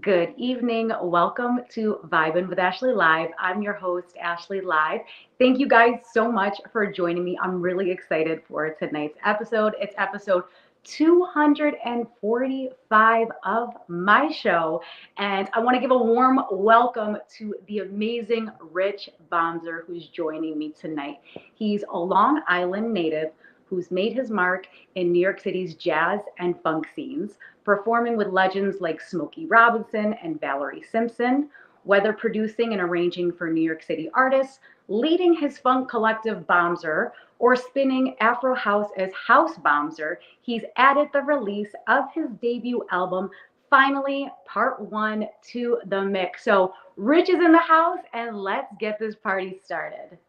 Good evening. Welcome to Vibin with Ashley Live. I'm your host, Ashley Live. Thank you guys so much for joining me. I'm really excited for tonight's episode. It's episode 245 of my show. And I want to give a warm welcome to the amazing Rich Bomzer who's joining me tonight. He's a Long Island native who's made his mark in New York City's jazz and funk scenes, performing with legends like Smokey Robinson and Valerie Simpson, whether producing and arranging for New York City artists, leading his funk collective Bomzer, or spinning Afro House as House Bomzer. He's added the release of his debut album, finally, part one, to the mix. So Rich is in the house, and let's get this party started.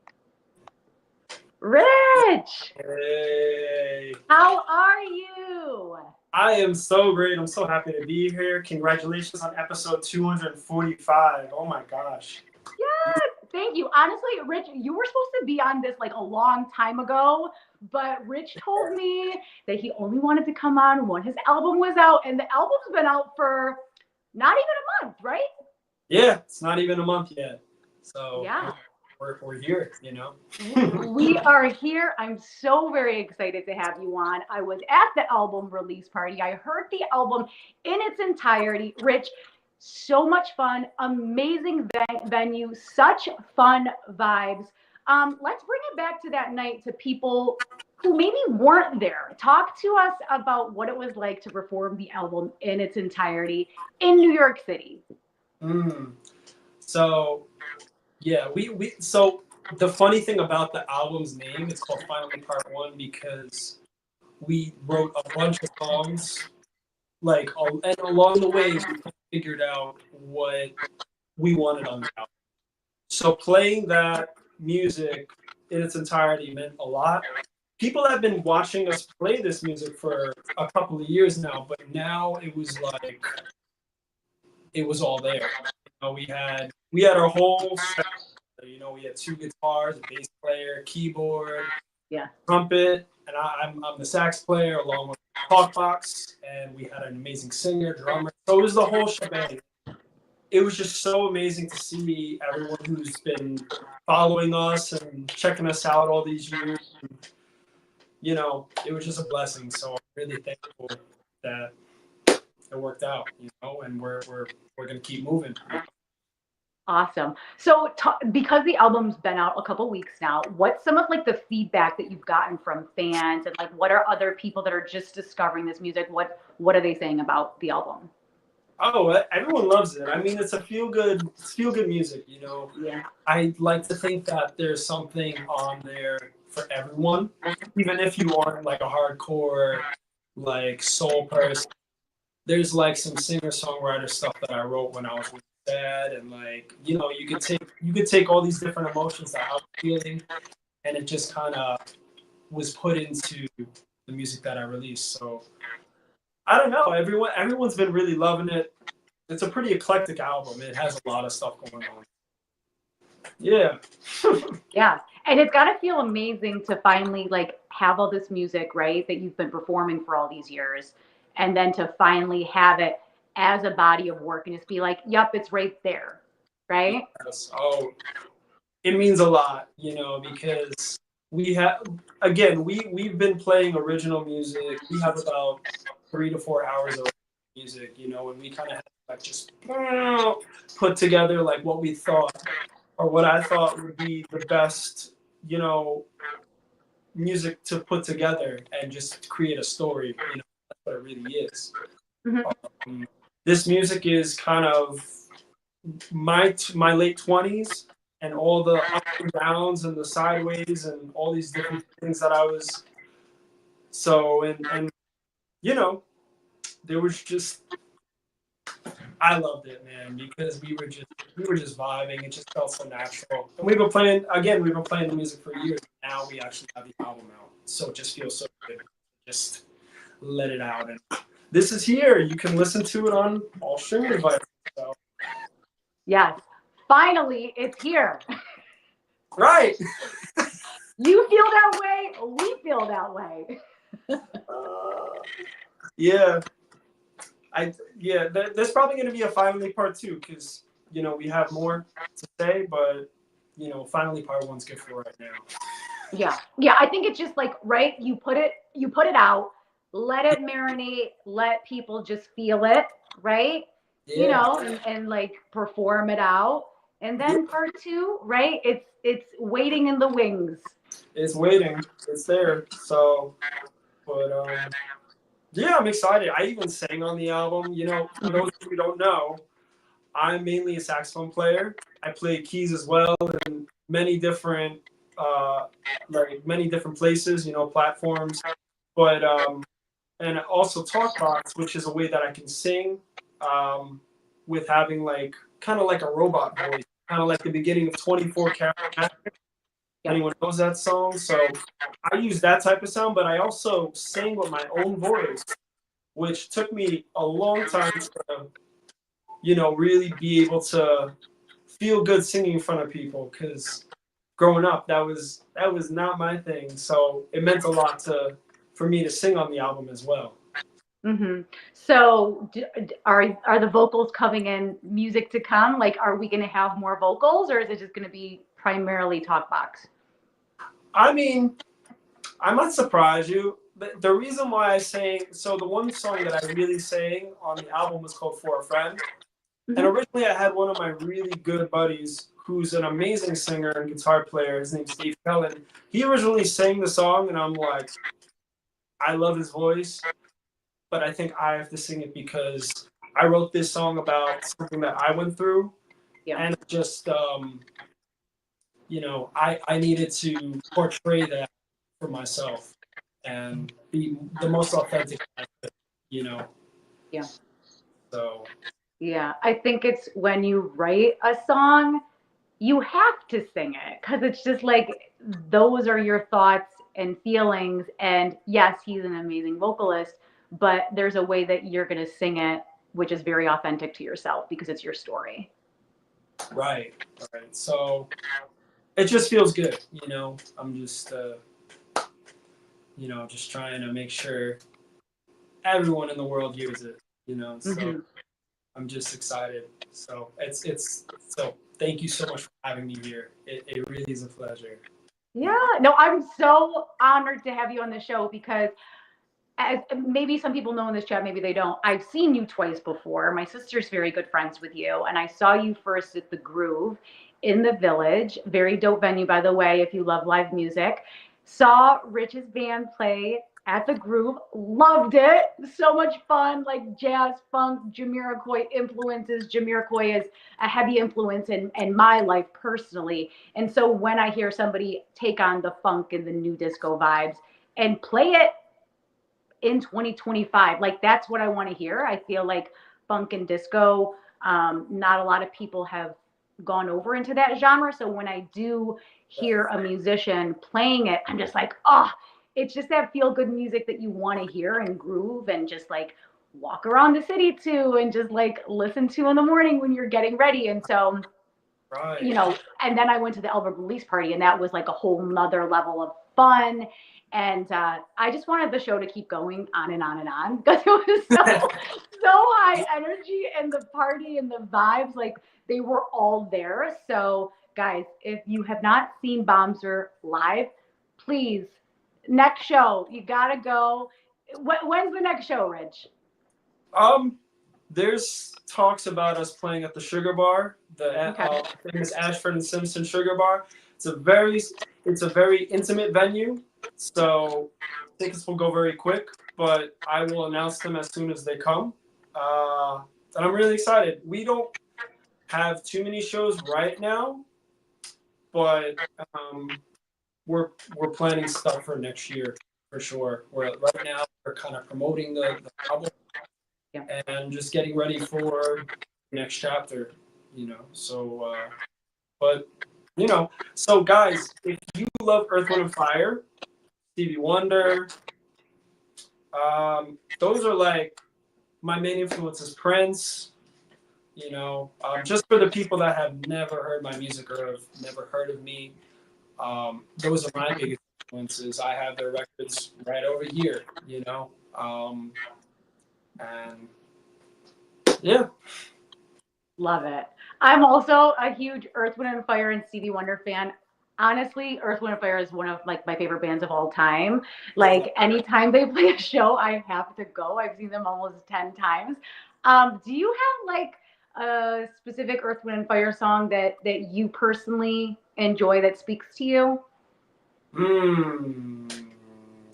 Rich, Hey, how are you? I am so great. I'm so happy to be here. Congratulations on episode 245. Oh my gosh. Yes, thank you. Honestly, Rich, you were supposed to be on this like a long time ago, but Rich told me that he only wanted to come on when his album was out, and the album's been out for not even a month, right? Yeah, it's not even a month yet. So Yeah. we're here. We are here. I'm so very excited to have you on. I was at the album release party. I heard the album in its entirety. Rich, so much fun, amazing venue, such fun vibes. Let's bring it back to that night to people who maybe weren't there. Talk to us about what it was like to perform the album in its entirety in New York City. Mm. So yeah, so the funny thing about the album's name, it's called Finally Part One because we wrote a bunch of songs, and along the way we figured out what we wanted on the album. So playing that music in its entirety meant a lot. People have been watching us play this music for a couple of years now, but now it was like it was all there. We had our whole set. We had two guitars, a bass player, keyboard, Yeah. trumpet, and I'm the sax player along with the talk box, and we had an amazing singer, drummer. So it was the whole shebang. It was just so amazing to see everyone who's been following us and checking us out all these years. It was just a blessing. So I'm really thankful that it worked out. And we're gonna keep moving. Awesome. So, because the album's been out a couple weeks now, what's some of like the feedback that you've gotten from fans, and like what are other people that are just discovering this music? What are they saying about the album? Oh, everyone loves it. I mean, it's feel good music. Yeah. I like to think that there's something on there for everyone, even if you aren't like a hardcore like soul person. There's like some singer-songwriter stuff that I wrote when I was really sad, and you could take all these different emotions that I was feeling, and it just kind of was put into the music that I released. So I don't know. Everyone's been really loving it. It's a pretty eclectic album. It has a lot of stuff going on. Yeah. Yeah. And it's got to feel amazing to finally like have all this music, right, that you've been performing for all these years, and then to finally have it as a body of work and just be like, yep, it's right there, right? Yes. Oh, it means a lot, because we've been playing original music. We have about 3 to 4 hours of music, and we kind of have like just put together like what we thought or what I thought would be the best, music to put together and just create a story. That's what it really is. Mhm. This music is kind of my late 20s and all the ups and downs and the sideways and all these different things that I was and there was just I loved it, man, because we were just vibing. It just felt so natural. And we've been playing the music for years. Now we actually have the album out. So it just feels so good. Just let it out, and this is here. You can listen to it on all streaming devices. So. Yes. Finally, it's here. Right. You feel that way. We feel that way. Yeah. There's probably going to be a finally part 2 because we have more to say, but finally part 1's good for right now. Yeah. Yeah. I think it's just like, right. You put it out, let it marinate, let people just feel it. Right. Yeah. And like perform it out. And Yeah. then part 2, right. It's waiting in the wings. It's waiting. It's there. So, but yeah, I'm excited. I even sang on the album. For those who don't know, I'm mainly a saxophone player. I play keys as well in many different, many different places, platforms. But and also talk box, which is a way that I can sing, with having like kind of like a robot voice, kind of like the beginning of 24 Karat Magic. Anyone knows that song? So I use that type of sound, but I also sing with my own voice, which took me a long time to, really be able to feel good singing in front of people. Because growing up, that was not my thing. So it meant a lot for me to sing on the album as well. Mm-hmm. So, are the vocals coming in music to come? Like, are we going to have more vocals, or is it just going to be primarily talk box? I mean, I might surprise you. The reason why I sang, so the one song that I really sang on the album was called For a Friend. And originally I had one of my really good buddies who's an amazing singer and guitar player. His name's Steve Kellen. He originally sang the song, and I'm like, I love his voice, but I think I have to sing it because I wrote this song about something that I went through. Yeah. And just, I needed to portray that for myself and be the most authentic I could, Yeah. So. Yeah. I think it's when you write a song, you have to sing it because it's just like those are your thoughts and feelings. And yes, he's an amazing vocalist, but there's a way that you're going to sing it, which is very authentic to yourself because it's your story. Right. So it just feels good, I'm just, just trying to make sure everyone in the world hears it, So I'm just excited. So so thank you so much for having me here. It really is a pleasure. Yeah, no, I'm so honored to have you on the show because as maybe some people know in this chat, maybe they don't. I've seen you twice before. My sister's very good friends with you, and I saw you first at the Groove in the Village. Very dope venue, by the way, if you love live music. Saw Rich's band play at the Groove. Loved it. So much fun, like jazz, funk, Jamiroquai influences. Jamiroquai is a heavy influence in my life personally. And so when I hear somebody take on the funk and the new disco vibes and play it in 2025, like that's what I want to hear. I feel like funk and disco, not a lot of people have gone over into that genre. So when I do hear a musician playing it, I'm just like, oh, it's just that feel good music that you want to hear and groove and just like walk around the city to and just like listen to in the morning when you're getting ready. And so, Right. And then I went to the album release party, and that was like a whole nother level of fun. And I just wanted the show to keep going on and on and on because it was so high energy, and the party and the vibes, like they were all there. So guys, if you have not seen Bomzer live, please, next show, you gotta go. When's the next show, Rich? There's talks about us playing at the Sugar Bar, the famous Ashford and Simpson Sugar Bar. It's a very intimate venue, so tickets will go very quick. But I will announce them as soon as they come. And I'm really excited. We don't have too many shows right now, but we're planning stuff for next year for sure. Right now we're kind of promoting the album. Yeah. And just getting ready for the next chapter, So, but so guys, if you love Earth, Wind, and Fire, Stevie Wonder, those are like my main influences. Prince, just for the people that have never heard my music or have never heard of me, those are my biggest influences. I have their records right over here, and Yeah. Love it. I'm also a huge Earth, Wind and Fire and Stevie Wonder fan. Honestly, Earth, Wind and Fire is one of like my favorite bands of all time. Yeah. Like anytime they play a show, I have to go. I've seen them almost 10 times. Do you have like a specific Earth, Wind and Fire song that you personally enjoy that speaks to you? Hmm.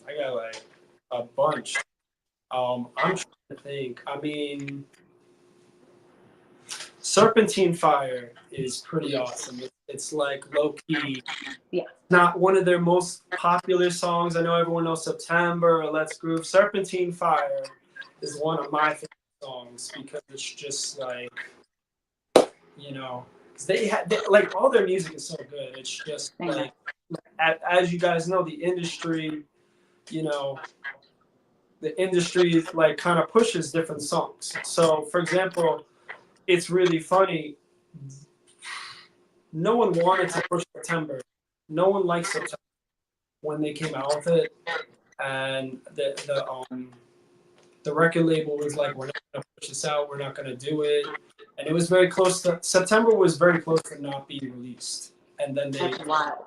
I got like a bunch. I'm trying to think. I mean, Serpentine Fire is pretty awesome. It's like low key, Yeah. not one of their most popular songs. I know everyone knows September or Let's Groove. Serpentine Fire is one of my favorite songs because it's just like, you know, 'cause like all their music is so good. It's just like, as you guys know, the industry, you know, the industry like kind of pushes different songs. So, for example, it's really funny. No one wanted to push September. No one liked September when they came out with it, and the record label was like, "We're not gonna push this out. We're not gonna do it." And it was very close to September was very close to not being released. And then they, That's wild.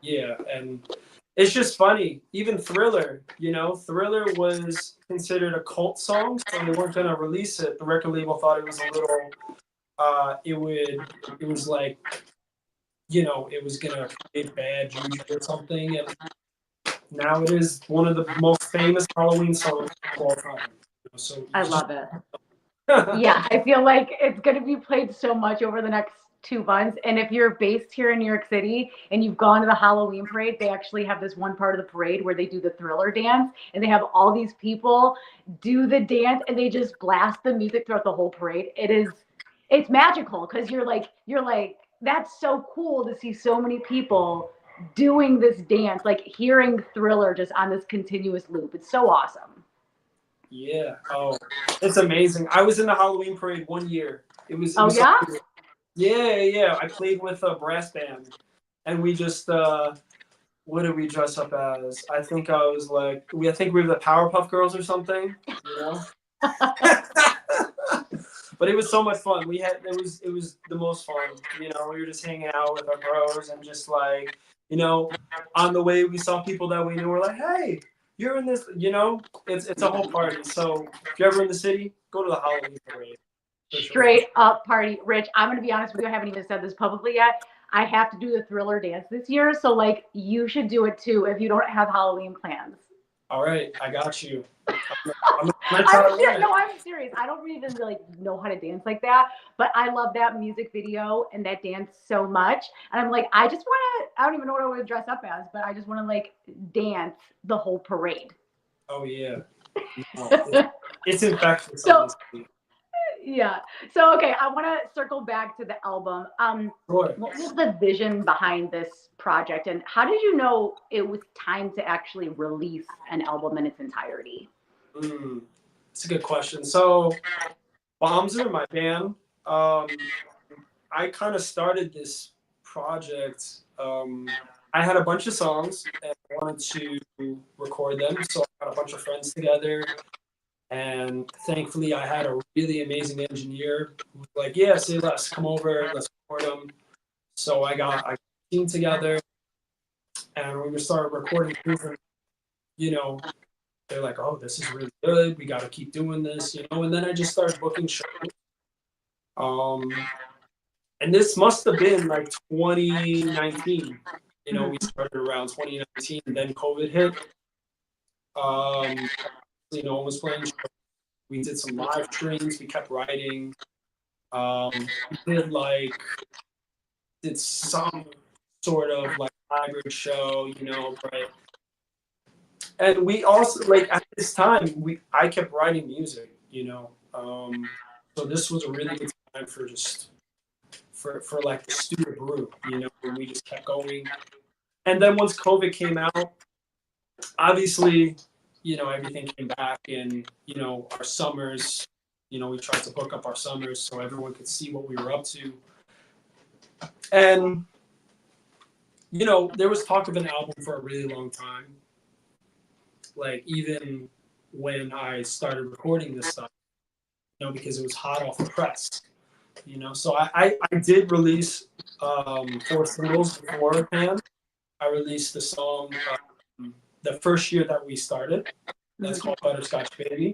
yeah, and it's just funny. Even Thriller, Thriller was considered a cult song, so they weren't gonna release it. The record label thought it was a little, it was like, it was gonna create bad juju or something. And now it is one of the most famous Halloween songs of all time. So I love it. Yeah, I feel like it's going to be played so much over the next 2 months. And if you're based here in New York City and you've gone to the Halloween parade, they actually have this one part of the parade where they do the Thriller dance, and they have all these people do the dance, and they just blast the music throughout the whole parade. It's magical because you're like, that's so cool to see so many people doing this dance, like hearing Thriller just on this continuous loop. It's so awesome. Yeah. Oh, it's amazing. I was in the Halloween parade one year. It Oh was so yeah? cool. Yeah, yeah. I played with a brass band, and we just what did we dress up as? I think I was like I think we were the Powerpuff Girls or something. You know. But it was so much fun. It was the most fun. We were just hanging out with our bros and just like, on the way we saw people that we knew. We're like, hey, you're in this. It's a whole party. So if you're ever in the city, go to the Halloween parade. For sure. Straight up party. Rich, I'm going to be honest with you. I haven't even said this publicly yet. I have to do the Thriller dance this year. So, like, you should do it too if you don't have Halloween plans. All right, I got you. I'm try to learn it. No, I'm serious. I don't even like know how to dance like that, but I love that music video and that dance so much. And I'm like, I just want to. I don't even know what I want to dress up as, but I just want to like dance the whole parade. Oh yeah, no, it's infectious. So yeah. So okay, I want to circle back to the album. Sure. What was the vision behind this project, and how did you know it was time to actually release an album in its entirety? It's a good question. So, Bomzer, my band, I kind of started this project. I had a bunch of songs and I wanted to record them, so I got a bunch of friends together. And thankfully, I had a really amazing engineer who was like, "Yeah, say less, come over, let's record them." So I got a team together, and we started recording things. You know, they're like, "Oh, this is really good. We got to keep doing this," And then I just started booking shows. Um, and this must have been like 2019. We started around 2019, and then COVID hit. No one was playing. We did some live streams. We kept writing. We did some sort of like hybrid show, but and we also like at this time I kept writing music. So this was a really good time for just for like the studio brew, and we just kept going. And then once COVID came out, obviously, everything came back, and our summers, we tried to book up our summers so everyone could see what we were up to. And there was talk of an album for a really long time. Like even when I started recording this stuff, because it was hot off the press. So I did release 4 singles beforehand. I released the song the first year that we started. That's called Butterscotch Baby.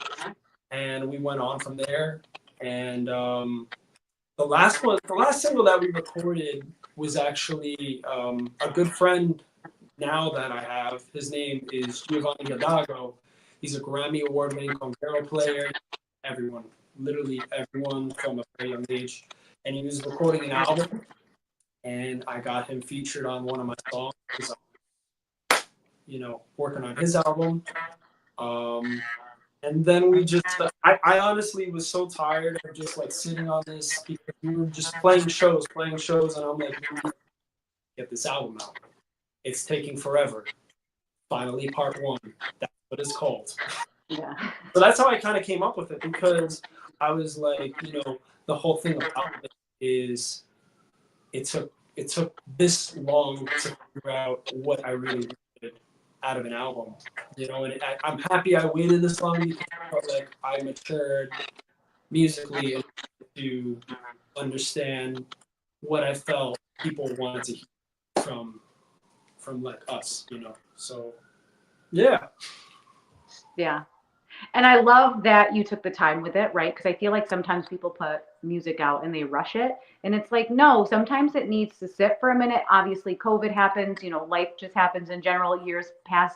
And we went on from there. And the last single that we recorded was actually a good friend now that I have. His name is Giovanni Gadago. He's a Grammy Award-winning conguero player. Everyone, literally everyone from a very young age. And he was recording an album, and I got him featured on one of my songs. Working on his album. And then we just, I honestly was so tired of just like sitting on this because we were just playing shows, and I'm like, get this album out. It's taking forever. Finally, part 1. That's what it's called. Yeah. So that's how I kind of came up with it, because I was like, the whole thing about it is it took this long to figure out what I really wanted out of an album, and I'm happy I waited this long, because I felt like I matured musically and to understand what I felt people wanted to hear from like us, So yeah. Yeah. And I love that you took the time with it, right? Because I feel like sometimes people put music out and they rush it. And it's like, no, sometimes it needs to sit for a minute. Obviously, COVID happens, life just happens in general. Years pass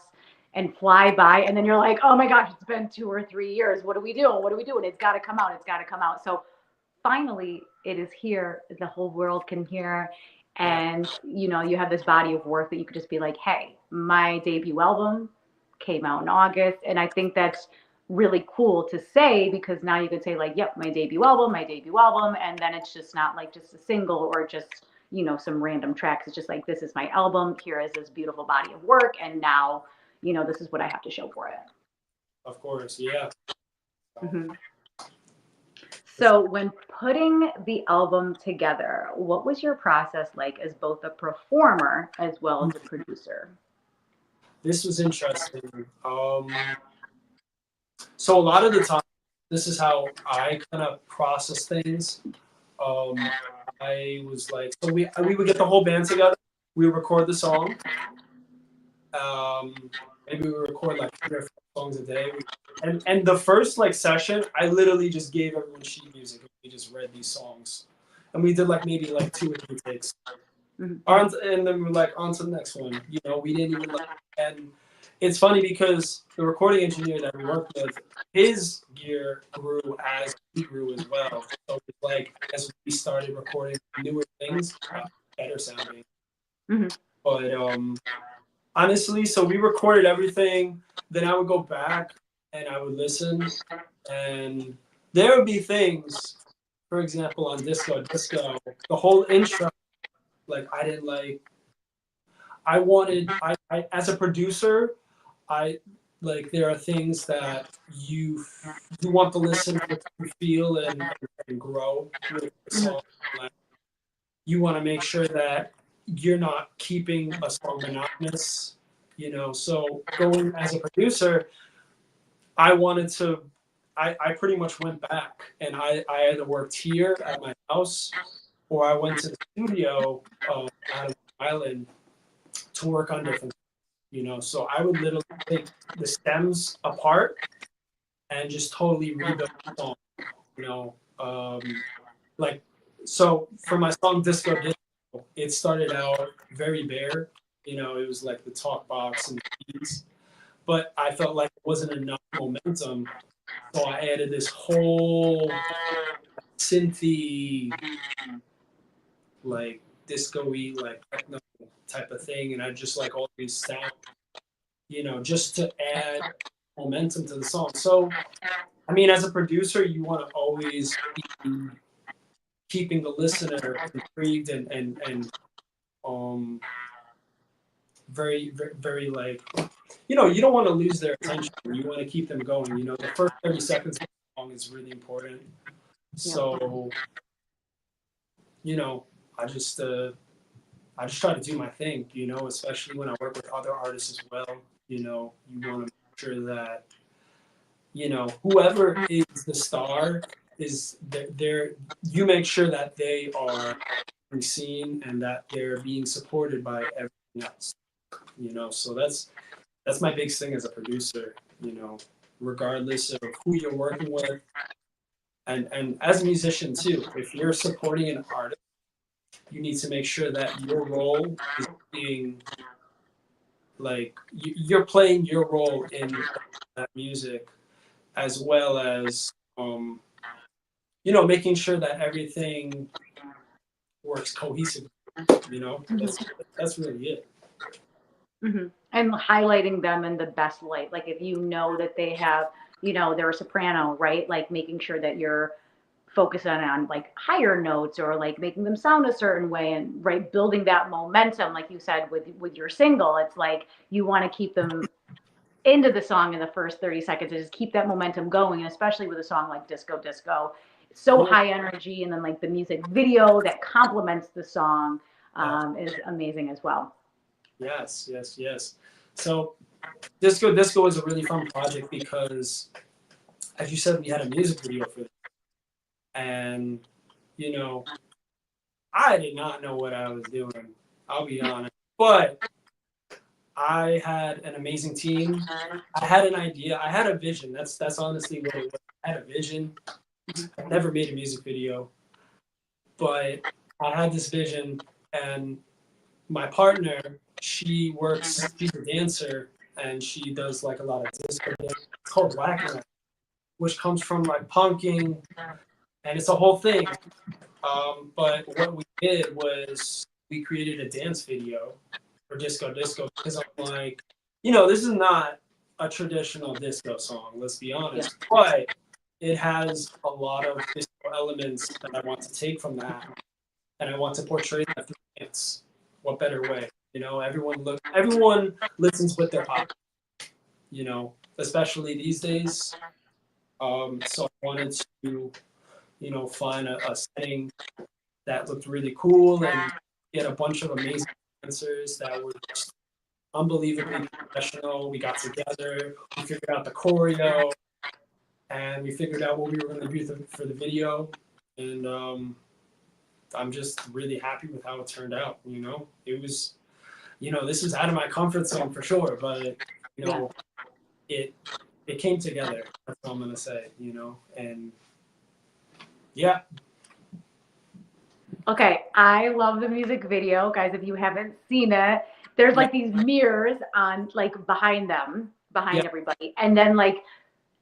and fly by. And then you're like, oh my gosh, it's been 2 or 3 years. What do we do? What do we do? And it's got to come out. It's got to come out. So finally, it is here. The whole world can hear. And, you have this body of work that you could just be like, hey, my debut album came out in August. And I think that's really cool to say, because now you could say like, yep, my debut album, and then it's just not like just a single or just some random tracks. It's just like, this is my album, here is this beautiful body of work, and now this is what I have to show for it. Of course. Yeah. Mm-hmm. So when putting the album together, what was your process like as both a performer as well as a producer? This was interesting. So a lot of the time, this is how I kind of process things. I was like, so we would get the whole band together. We would record the song. Maybe we would record like 3 or 4 songs a day. And the first like session, I literally just gave everyone sheet music. We just read these songs, and we did like maybe like 2 or 3 takes. Mm-hmm. And then we're like, on to the next one. We didn't even like. And it's funny because the recording engineer that we worked with, his gear grew as we grew as well. So it's like as we started recording newer things, better sounding. Mm-hmm. But honestly, so we recorded everything. Then I would go back and I would listen, and there would be things. For example, on Disco, the whole intro, like I didn't like. I wanted, I as a producer, I like there are things that you want to listen to feel and grow with the song. Like, you want to make sure that you're not keeping a song monotonous, So going as a producer, I wanted to. I pretty much went back and I either worked here at my house or I went to the studio out of the island to work on different. So I would literally take the stems apart and just totally rebuild the song, like, so for my song Disco, it started out very bare, it was like the talk box and the keys, but I felt like it wasn't enough momentum, so I added this whole synthy, like disco-y, like techno type of thing, and I just like all these sounds, just to add momentum to the song. So, I mean, as a producer, you want to always be keeping the listener intrigued and very, very, very like, you don't want to lose their attention. You want to keep them going. The first 30 seconds of the song is really important. So, I just try to do my thing, especially when I work with other artists as well. You want to make sure that, whoever is the star is they're you make sure that they are being seen and that they're being supported by everything else. So that's my big thing as a producer. Regardless of who you're working with, and as a musician too, if you're supporting an artist, you need to make sure that your role is being like you're playing your role in that music, as well as making sure that everything works cohesively. Mhm. That's really it. Hmm. And highlighting them in the best light. Like if you know that they have, they're a soprano, right? Like making sure that you're focusing on like higher notes or like making them sound a certain way and right building that momentum, like you said with your single. It's like you want to keep them into the song in the first 30 seconds and just keep that momentum going. And especially with a song like Disco Disco, it's so Yeah. high energy. And then like the music video that complements the song Yes. is amazing as well. Yes. Yes. Yes. So Disco Disco was a really fun project because, as you said, we had a music video for it, and you know, I did not know what I was doing. I'll be honest, but I had an amazing team. I had an idea. I had a vision. That's honestly what it was. I had a vision. I never made a music video, but I had this vision, and my partner, she's a dancer, and she does like a lot of disco dance. It's called Whack, which comes from like punking, and it's a whole thing. But what we did was we created a dance video for Disco Disco because I'm like, this is not a traditional disco song, let's be Yeah. honest, but it has a lot of disco elements that I want to take from that, and I want to portray that through dance. What better way? Everyone listens with their pocket, especially these days. So I wanted to, find a setting that looked really cool and get a bunch of amazing dancers that were just unbelievably professional. We got together, we figured out the choreo, and we figured out what we were going to do for the video. And I'm just really happy with how it turned out. It was, this was out of my comfort zone for sure, but Yeah. it it came together. That's all I'm gonna say. And yeah. Okay, I love the music video, guys. If you haven't seen it, there's Yeah, like these mirrors on like behind them, yeah. behind everybody, and then like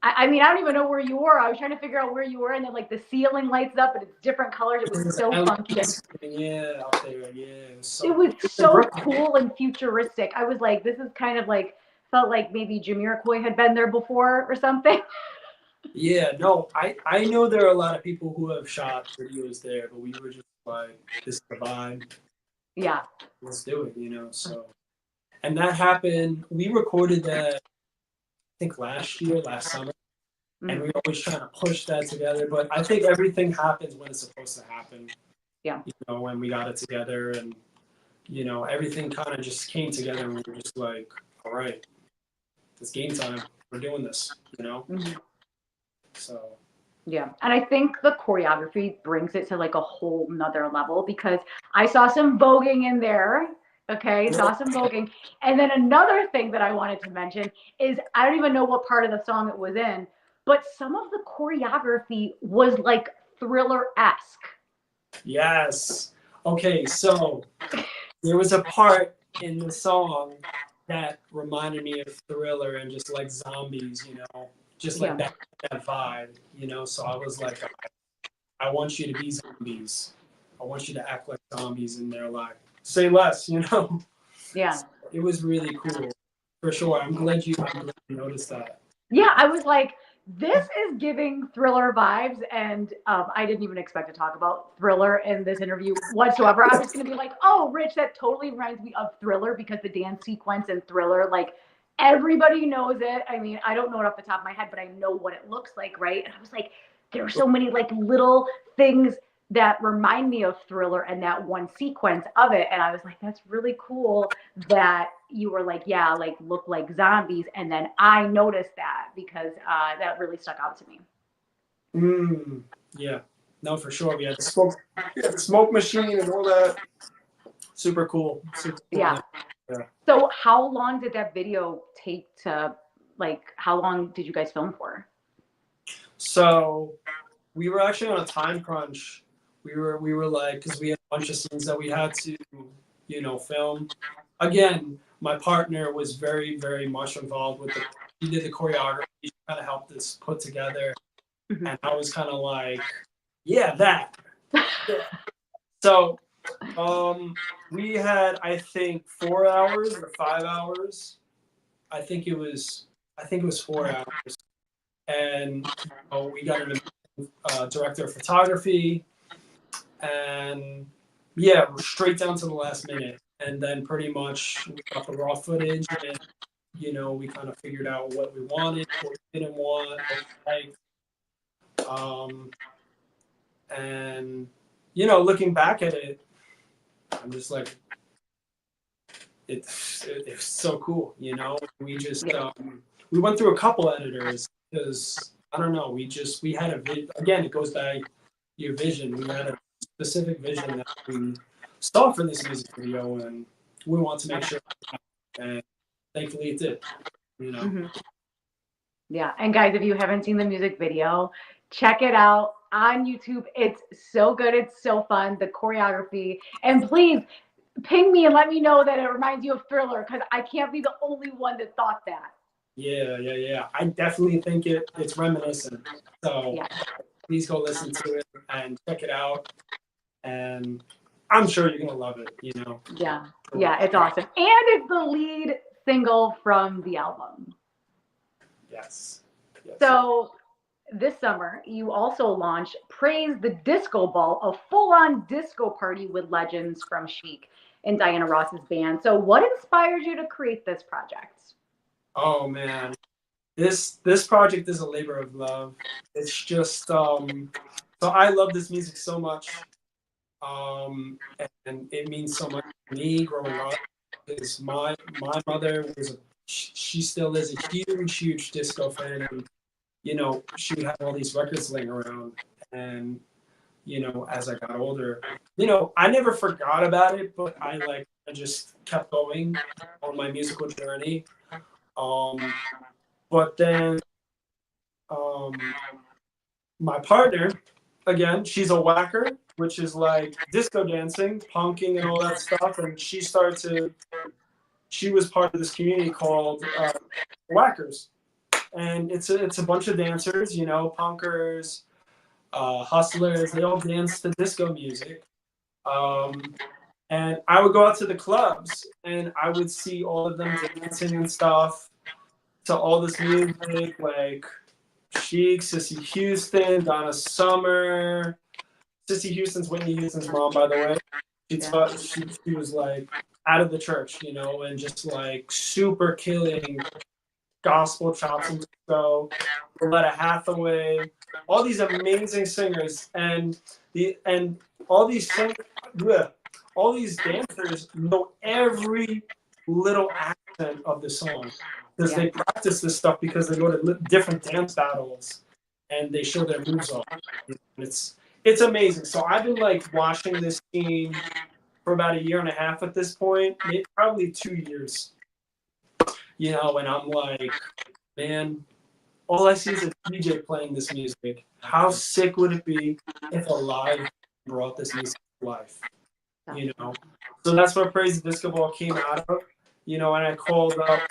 I mean, I don't even know where you were. I was trying to figure out where you were, and then like the ceiling lights up and it's different colors. It was There's so an funky. LED screen, yeah, out there. Yeah, it was It so was cool. so cool and futuristic. I was like, this is kind of like felt like maybe Jamiroquai had been there before or something. Yeah, no, I know there are a lot of people who have shot videos there, but we were just like, this is the vibe. Yeah. Let's do it. So, and that happened. We recorded that, I think last summer, and Mhm. we were always trying to push that together. But I think everything happens when it's supposed to happen. Yeah. When we got it together, and everything kind of just came together, and we were just like, all right, it's game time. We're doing this. Mhm. So Yeah. And I think the choreography brings it to like a whole nother level because I saw some voguing in there. Okay. Saw some voguing. And then another thing that I wanted to mention is I don't even know what part of the song it was in, but some of the choreography was like Thriller-esque. yes, okay, so there was a part in the song that reminded me of Thriller and just like zombies, just like Yeah. that vibe. So I was like, I want you to be zombies. I want you to act like zombies in their life. Say less. Yeah. So it was really cool, for sure. I'm glad you noticed that. Yeah, I was like, this is giving Thriller vibes, and I didn't even expect to talk about Thriller in this interview whatsoever. I was going to be like, oh, Rich, that totally reminds me of Thriller because the dance sequence in Thriller, like everybody knows it. I mean, I don't know it off the top of my head, but I know what it looks like, right? And I was like, there are so many like little things that remind me of Thriller and that one sequence of it. And I was like, that's really cool that you were like, yeah, like look like zombies. And then I noticed that because that really stuck out to me. Mm. Yeah. No, for sure. We had the smoke machine and all that. Super cool. Super cool. Yeah. Yeah. So how long did that video take to, like, how long did you guys film for? So we were actually on a time crunch. We were like, because we had a bunch of scenes that we had to, film. Again, my partner was very, very much involved with the. He did the choreography. She kind of helped us put together, Mhm. and I was kind of like, yeah, that. So, we had, I think, 4 hours or 5 hours. I think it was. I think it was 4 hours, and we got an director of photography, and yeah, straight down to the last minute, and then pretty much we got the raw footage, and we kind of figured out what we wanted, what we didn't want, what we liked, and looking back at it, I'm just like, it's so cool. We just we went through a couple editors because I don't know, we had again, it goes back your vision. We had a specific vision that we saw for this music video, and we want to make sure, and thankfully it did. Mhm. Yeah. And guys, if you haven't seen the music video, check it out on YouTube. It's so good. It's so fun. The choreography. And please ping me and let me know that it reminds you of Thriller, because I can't be the only one that thought that. Yeah. I definitely think it's reminiscent. So Yeah. please go listen to it and check it out, and I'm sure you're gonna love it. Yeah. Yeah. It's awesome. And it's the lead single from the album. Yes. So this summer, you also launched Praise the Disco Ball, a full-on disco party with legends from Chic and Diana Ross's band. So what inspired you to create this project? Oh man, this project is a labor of love. It's just so I love this music so much, and it means so much to me growing up. Because my mother she still is a huge disco fan, and she would have all these records laying around, and as I got older, I never forgot about it, but I just kept going on my musical journey. But then um, my partner, again, she's a whacker, which is like disco dancing, punking, and all that stuff. And she was part of this community called Whackers. And it's a bunch of dancers, punkers, hustlers. They all dance to disco music. And I would go out to the clubs and I would see all of them dancing and stuff to all this music, like Chic, Sissy Houston, Donna Summer. Sissy Houston's Whitney Houston's mom, by the way. She was like out of the church, and just like super killing gospel chops and disco. Loretta Hathaway, all these amazing singers, and all these all these dancers know every little accent of the song because they practice this stuff because they go to different dance battles and they show their moves off. It's amazing. So I've been like watching this scene for about a year and a half at this point, maybe probably 2 years. And I'm like, man, all I see is a DJ playing this music. How sick would it be if a live brought this music to life? So that's where Praise the Disco Ball came out of. And I called up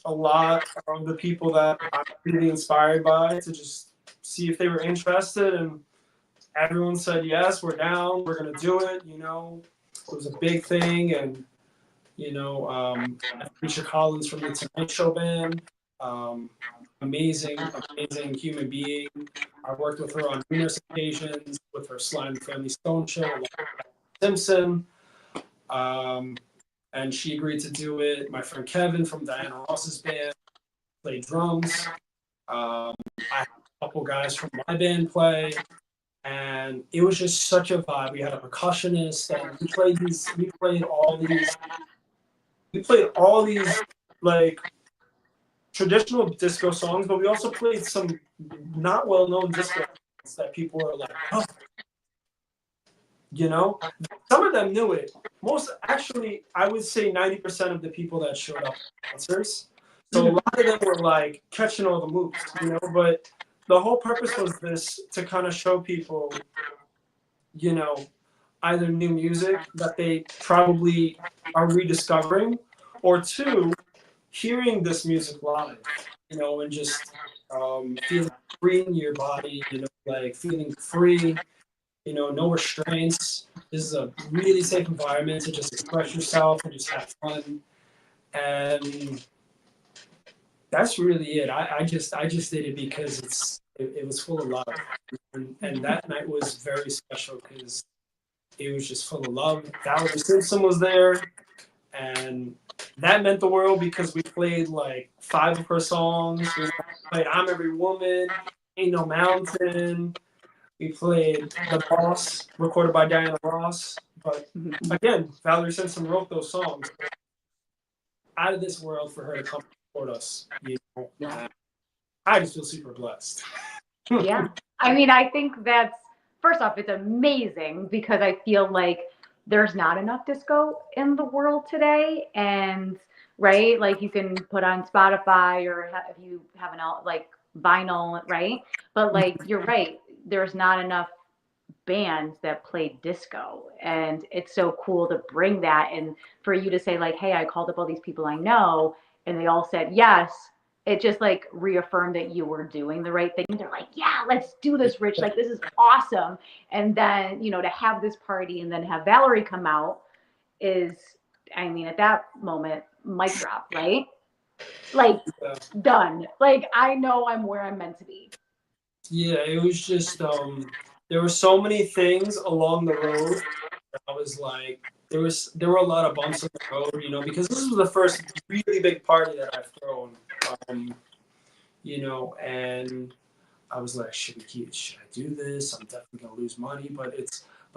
a lot of the people that I'm really inspired by to just see if they were interested, and everyone said yes, we're down, we're gonna do it. It was a big thing, and Alicia Collins from the Tonight Show band, amazing human being. I worked with her on numerous occasions with her Sly and the Family Stone show, Simpson. And she agreed to do it. My friend Kevin from Diana Ross's band played drums. I had a couple guys from my band play, and it was just such a vibe. We had a percussionist, and we played all these like traditional disco songs, but we also played some not well known disco. that people were like, oh, you know, some of them knew it. Most, actually, I would say 90% of the people that showed up were dancers. So a lot of them were like catching all the moves, you know, but the whole purpose was this to kind of show people, you know, either new music that they probably are rediscovering, or two, hearing this music live, you know, and just feeling free in your body, you know, like feeling free, you know, no restraints. This is a really safe environment to just express yourself and just have fun. And that's really it. I just did it because it was full of love. And that night was very special because it was just full of love. Valerie Simpson was there, and that meant the world because we played like 5 of her songs. We played "I'm Every Woman," "Ain't No Mountain." We played "The Boss," recorded by Diana Ross. But again, Valerie Simpson wrote those songs. Out of this world for her to come support us. You know? I just feel super blessed. Yeah. I mean, I think that's, first off, it's amazing because I feel like there's not enough disco in the world today. And, right, like you can put on Spotify or if you have an like vinyl, right? But like, you're right, there's not enough bands that play disco. And it's so cool to bring that. And for you to say, like, hey, I called up all these people I know, and they all said yes, it just like reaffirmed that you were doing the right thing. They're like, yeah, let's do this, Rich. Like, this is awesome. And then, you know, to have this party and then have Valerie come out is, I mean, at that moment, mic drop, right? Like, done. Like, I know I'm where I'm meant to be. Yeah, it was just there were so many things along the road. I was like, there were a lot of bumps in the road, you know, because this was the first really big party that I've thrown, you know, and I was like, should I do this? I'm definitely gonna lose money, but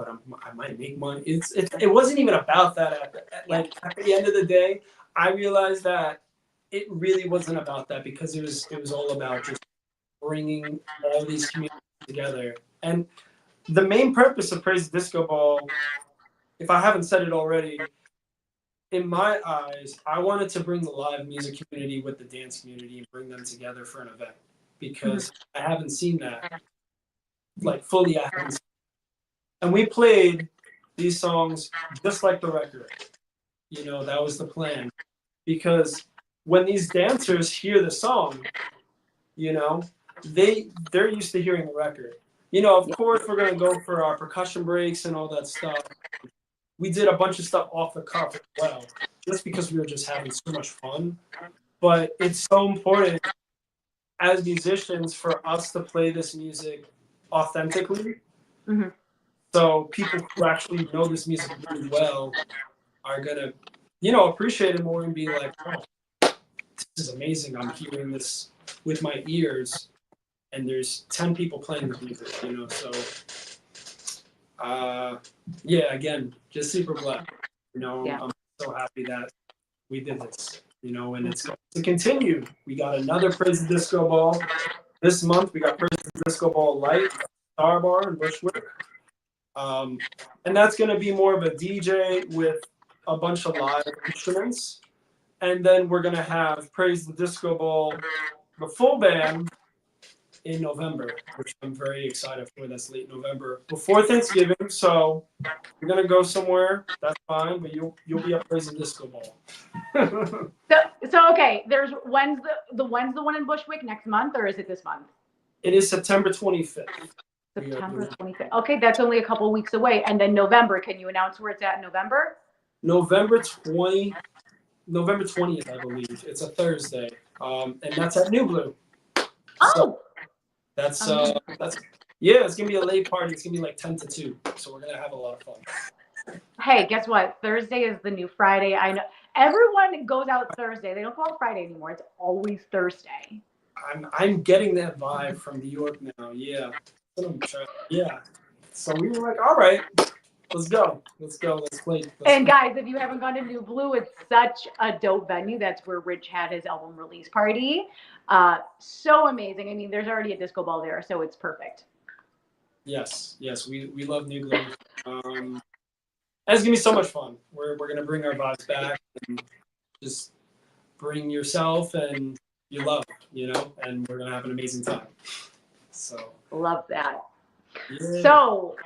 I might make money. It wasn't even about that. At the end of the day, I realized that it really wasn't about that because it was all about just bringing all these communities together. And the main purpose of Praise Disco Ball, if I haven't said it already, in my eyes, I wanted to bring the live music community with the dance community and bring them together for an event because I haven't seen that like fully. I haven't seen. And we played these songs just like the record. You know, that was the plan because when these dancers hear the song, you know, they're used to hearing the record. You know, of course, we're gonna go for our percussion breaks and all that stuff. We did a bunch of stuff off the cuff as well, just because we were just having so much fun. But it's so important as musicians for us to play this music authentically. Mm-hmm. So people who actually know this music really well are gonna, you know, appreciate it more and be like, oh, this is amazing. I'm hearing this with my ears. And there's 10 people playing the music, you know, so yeah, again, just super blessed, you know. I'm so happy that we did this, you know, and it's going to continue. We got another Praise the Disco Ball this month. We got Praise the Disco Ball Light, Star Bar, and Bushwick, and that's going to be more of a DJ with a bunch of live instruments, and then we're going to have Praise the Disco Ball, the full band, in November, which I'm very excited for. That's late November, before Thanksgiving. So you're gonna go somewhere. That's fine, but you'll be up Praise the Disco Ball. so okay. When's the one in Bushwick next month, or is it this month? It is September 25th. September 25th. Okay, that's only a couple weeks away. And then November. Can you announce where it's at in November? November 20th, I believe. It's a Thursday, and that's at New Blue. Oh. So, that's yeah, it's gonna be a late party. It's gonna be like 10 to 2, so we're gonna have a lot of fun. Hey, guess what? Thursday is the new Friday. I know everyone goes out Thursday. They don't call it Friday anymore. It's always Thursday. I'm getting that vibe from New York now. Yeah, yeah. So we were like, all right, let's go, let's play. And guys, if you haven't gone to New Blue, it's such a dope venue. That's where Rich had his album release party. So amazing. I mean, there's already a disco ball there, so it's perfect. Yes, we love New Gloom. And it's gonna be so much fun. We're gonna bring our vibes back and just bring yourself and your love, and we're gonna have an amazing time. So Love that. yeah. So,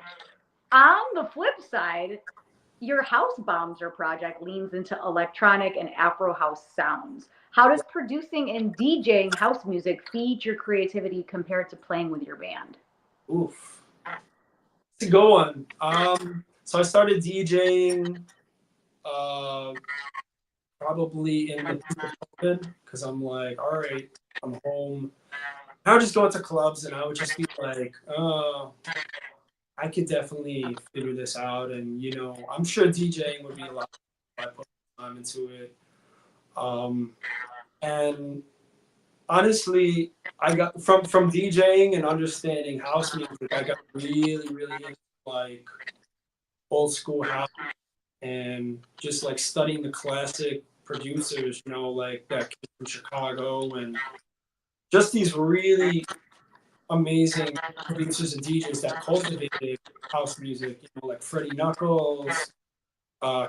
on the flip side, your House Bomzer project leans into electronic and Afro house sounds. How does producing and DJing house music feed your creativity compared to playing with your band? Oof. To go on. So I started DJing uh, probably in the peak of COVID because I'm like, all right, I'm home. I would just go into clubs and I would just be like, I could definitely figure this out. And, I'm sure DJing would be a lot if I put time into it. And honestly, I got from DJing and understanding house music, I got really, really into like old school house and just like studying the classic producers, like that kid from Chicago and just these really amazing producers and DJs that cultivated house music, like Freddie Knuckles,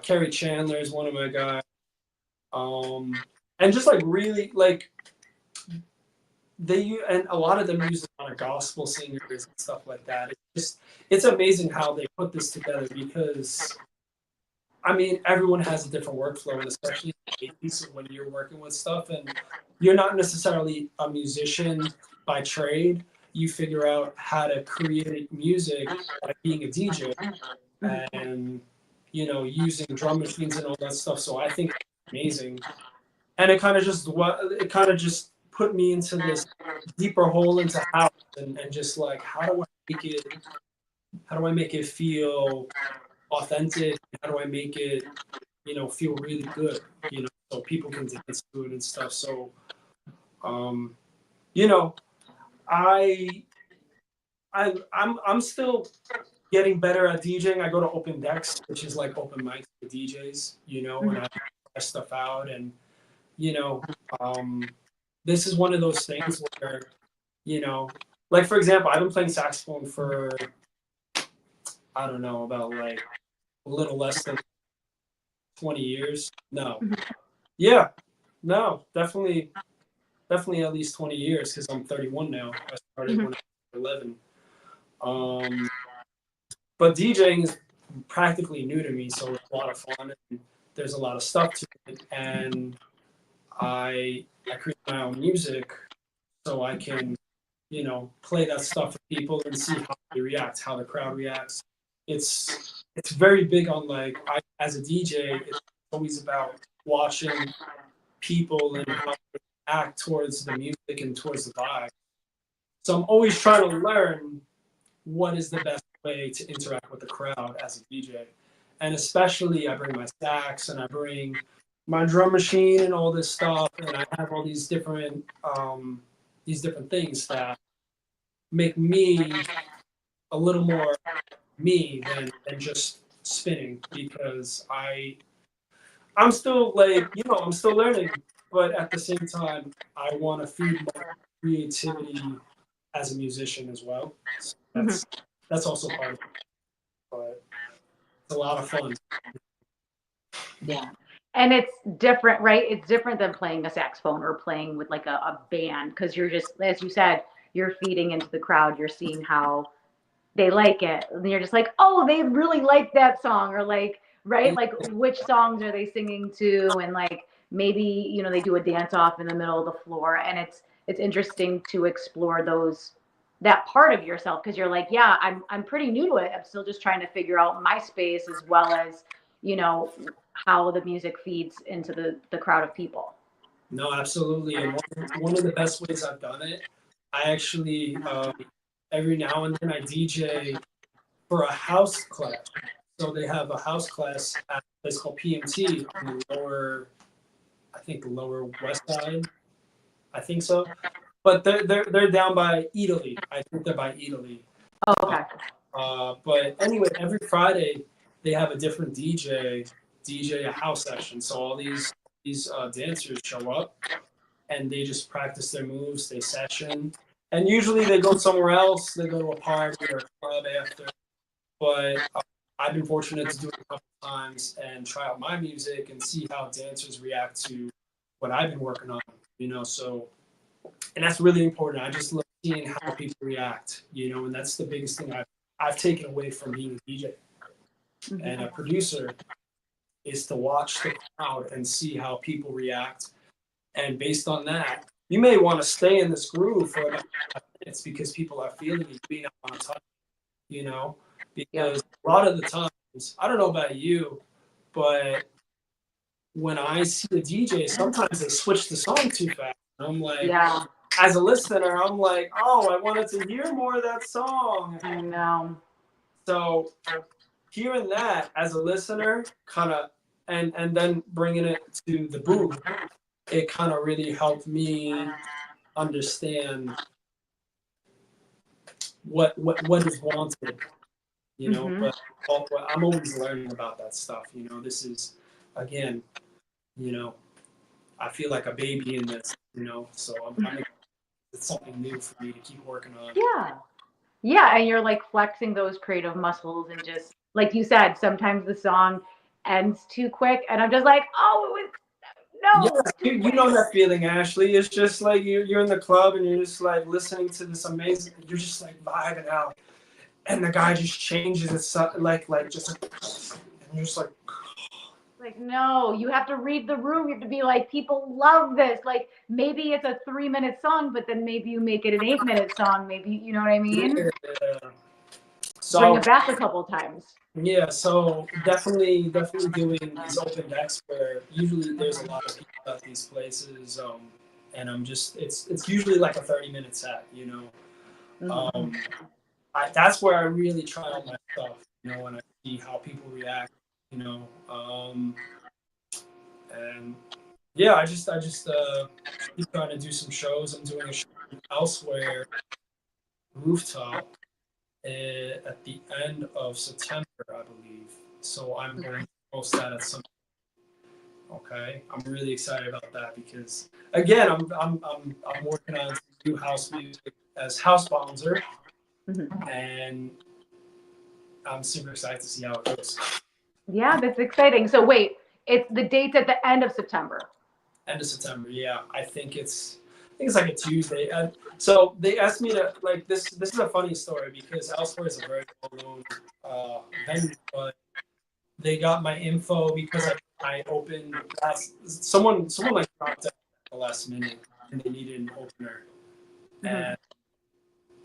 Kerry Chandler is one of my guys, and just like really like and a lot of them use a lot of gospel singers and stuff like that. It's amazing how they put this together because I mean everyone has a different workflow and especially in the 80s when you're working with stuff and you're not necessarily a musician by trade. You figure out how to create music by being a DJ and using drum machines and all that stuff. So I think it's amazing. And it kind of just put me into this deeper hole into house and just like how do I make it feel authentic? How do I make it feel really good? So people can dance to it and stuff. So um, you know I I'm still getting better at DJing. I go to open decks, which is like open mics for DJs, and I try stuff out and you know um, this is one of those things where you know, like for example, I've been playing saxophone for I don't know about like a little less than 20 years. No, yeah, no, definitely at least 20 years because I'm 31 now. I started when I was 11. Um, but DJing is practically new to me, so it's a lot of fun and there's a lot of stuff to it, and I create my own music so I can play that stuff for people and see how they react, how the crowd reacts. It's very big on like as a DJ, it's always about watching people and how they act towards the music and towards the vibe. So I'm always trying to learn what is the best way to interact with the crowd as a DJ. And especially I bring my sax and I bring my drum machine and all this stuff and I have all these different things that make me a little more me than just spinning because I'm still like I'm still learning, but at the same time I want to feed my creativity as a musician as well. So that's also part of it, but it's a lot of fun. Yeah. And it's different, right? It's different than playing a saxophone or playing with like a band because you're just, as you said, you're feeding into the crowd. You're seeing how they like it. And you're just like, oh, they really like that song. Or like, right? Like, which songs are they singing to? And like, maybe, they do a dance off in the middle of the floor. And it's interesting to explore that part of yourself because you're like, yeah, I'm pretty new to it. I'm still just trying to figure out my space as well as, you know, how the music feeds into the crowd of people. No, absolutely. And one of the best ways I've done it, I actually every now and then I DJ for a house class. So they have a house class at a place called PMT on the I think the lower west side. I think so. But they're down by Italy. I think they're by Italy. Oh, okay. But anyway, every Friday they have a different DJ a house session. So all these dancers show up and they just practice their moves, they session, And usually they go somewhere else. They go to a party or a club after. But I've been fortunate to do it a couple times and try out my music and see how dancers react to what I've been working on. So and that's really important. I just love seeing how people react. And that's the biggest thing I've taken away from being a DJ and a producer is to watch the crowd and see how people react. And based on that, you may want to stay in this groove for about 5 minutes because people are feeling you, being up on touch, because a lot of the times, I don't know about you, but when I see a DJ, sometimes they switch the song too fast. I'm like, as a listener, I'm like, oh, I wanted to hear more of that song. I know. So hearing that as a listener, kind of, and then bringing it to the booth, it kind of really helped me understand what is wanted, But I'm always learning about that stuff. This is, again, I feel like a baby in this, So it's something new for me to keep working on. Yeah, and you're like flexing those creative muscles and just like you said, sometimes the song ends too quick, and I'm just like, oh, it was no. Yeah, you know that feeling, Ashley. It's just like you're in the club and you're just like listening to this amazing. You're just like vibing out, and the guy just changes it like just, and you're just like. Like, no, you have to read the room. You have to be like, people love this. Like, maybe it's a 3-minute song, but then maybe you make it an 8-minute song. Maybe, you know what I mean? Yeah. So, bring it back a couple times. Yeah, so definitely doing these open decks where usually there's a lot of people at these places, and it's usually like a 30-minute set, that's where I really try out my stuff, when I see how people react, and yeah, I just keep trying to do some shows. I'm doing a show elsewhere, rooftop, at the end of September, I believe. So I'm going to post that at some. Okay, I'm really excited about that because again, I'm working on some new house music as house Bomzer, and I'm super excited to see how it goes. Yeah, that's exciting. So wait, it's the date's at the end of September. End of September, yeah. I think it's like a Tuesday. So they asked me to like this. This is a funny story because Elsewhere is a very well-known venue, but they got my info because I opened someone like dropped out at the last minute and they needed an opener, and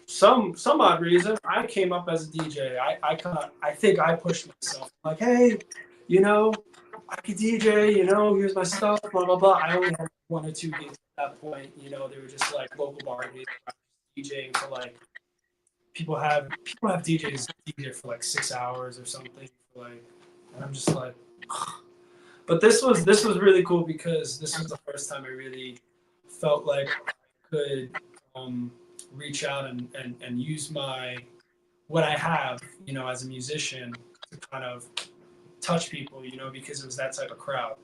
some odd reason I came up as a DJ. I think I pushed myself like, hey, I could DJ, here's my stuff, blah, blah, blah. I only had 1 or 2 gigs at that point, they were just like local bar gigs, DJing for like, people have DJs DJ for like 6 hours or something, and I'm just like, but this was really cool because this was the first time I really felt like I could reach out and use what I have, as a musician to kind of touch people, because it was that type of crowd.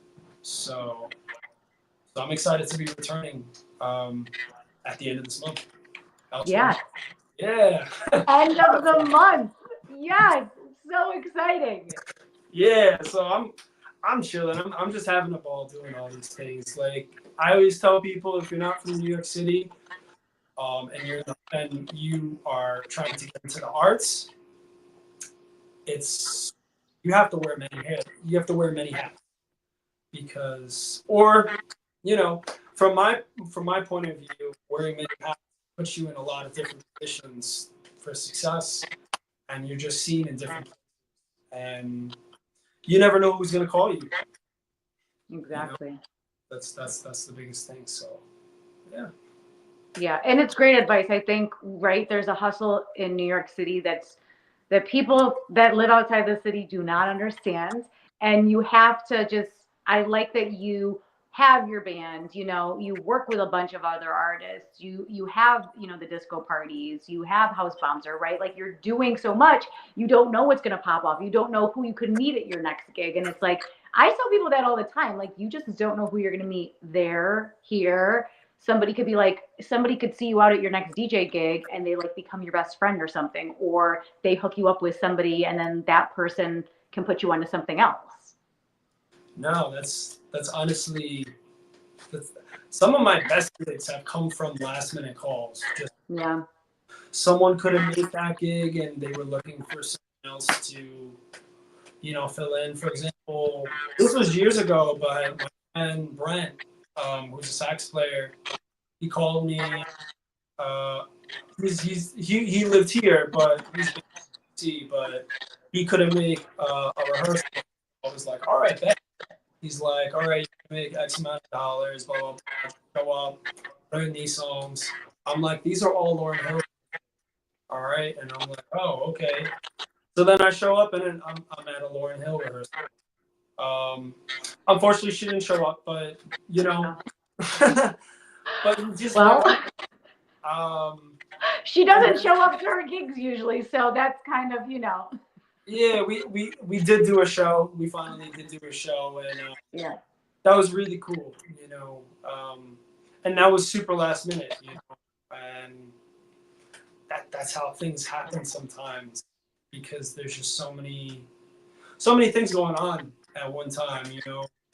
So I'm excited to be returning at the end of this month. Yeah. Yeah. End of the month. Yes. So exciting. Yeah. So I'm chilling. I'm just having a ball doing all these things. Like I always tell people, if you're not from New York City, and you are trying to get into the arts, you have to wear many hats. You have to wear many hats because, or from my point of view, wearing many hats puts you in a lot of different positions for success, and you're just seen in different places, and you never know who's going to call you. Exactly. That's the biggest thing. So, yeah. Yeah, and it's great advice. I think, right, there's a hustle in New York City that people that live outside the city do not understand. And you have to I like that you have your band, you work with a bunch of other artists, you have, the disco parties, you have House Bomzer, right? Like you're doing so much, you don't know what's going to pop off. You don't know who you could meet at your next gig. And it's like, I tell people that all the time, like, you just don't know who you're going to meet there, here. somebody could be like, somebody could see you out at your next DJ gig and they like become your best friend or something, or they hook you up with somebody and then that person can put you onto something else. No, that's honestly, that's, some of my best gigs have come from last minute calls. Just Yeah. someone couldn't make that gig and they were looking for someone else to, fill in. For example, this was years ago, but my friend Brent, who's a sax player, he called me. Uh, he lived here, but he's in DC, but he couldn't make a rehearsal. I was like, all right, bet. He's like, all right, you can make X amount of dollars, blah, blah, blah, go up, learn these songs. I'm like, these are all Lauryn Hill. All right. And I'm like, oh, okay. So then I show up and then I'm at a Lauryn Hill rehearsal. Unfortunately, she didn't show up, but, but just well, she doesn't show up to her gigs usually, so that's kind of, Yeah, we did do a show. We finally did do a show, and yeah, that was really cool, and that was super last minute, and that's how things happen sometimes because there's just so many things going on at one time,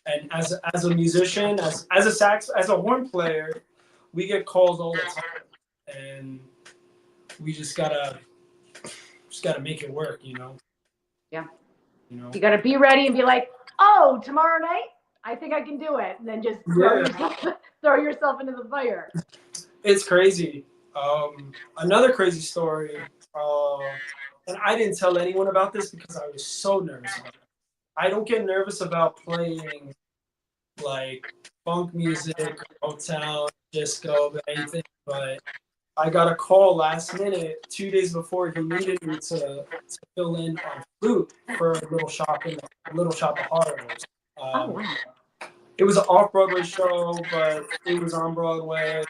And as a musician, as a as a horn player, we get calls all the time, and we just gotta make it work, Yeah. You got to be ready and be like, oh, tomorrow night, I think I can do it. And then just throw yourself into the fire. It's crazy. Another crazy story, and I didn't tell anyone about this because I was so nervous about it. I don't get nervous about playing like funk music, Motown, disco, anything, but I got a call last minute, 2 days before he needed me to fill in on flute for a little shop of horrors. Wow. It was an off-Broadway show, but it was on Broadway,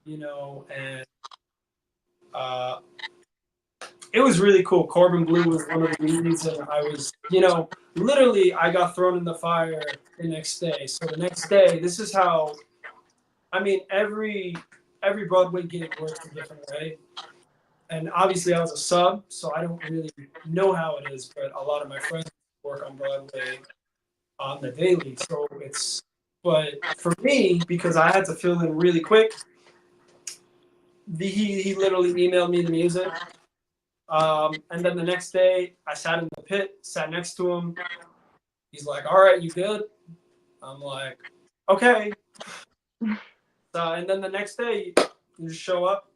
and it was really cool. Corbin Bleu was one of the leads, and I was, literally I got thrown in the fire the next day. So the next day, this is how, every Broadway gig works a different way. And obviously I was a sub, so I don't really know how it is, but a lot of my friends work on Broadway on the daily. So but for me, because I had to fill in really quick, he literally emailed me the music. And then the next day I sat in the pit, sat next to him. He's like, all right, you good? I'm like, okay. And then the next day you just show up.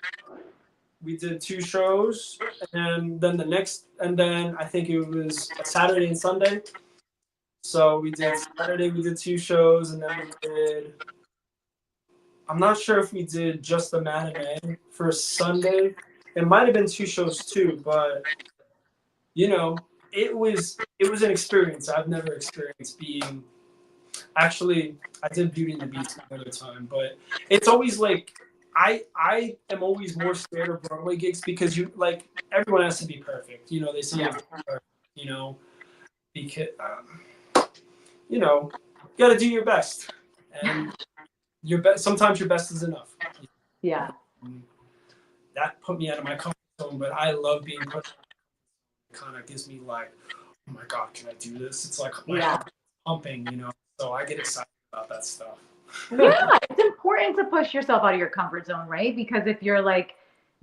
We did 2 shows, and then I think it was a Saturday and Sunday. So we did Saturday, we did 2 shows, and then I'm not sure if we did just the matinee for Sunday. It might have been 2 shows too, but it was an experience I've never experienced being. Actually, I did Beauty and the Beast another time, but it's always like I am always more scared of Broadway gigs because everyone has to be perfect. They say you have to be perfect, because you got to do your best, and sometimes your best is enough. Yeah. That put me out of my comfort zone, but I love being put. It kind of gives me like, oh my God, can I do this? It's like my heart pumping, So I get excited about that stuff. Yeah, it's important to push yourself out of your comfort zone, right? Because if you're like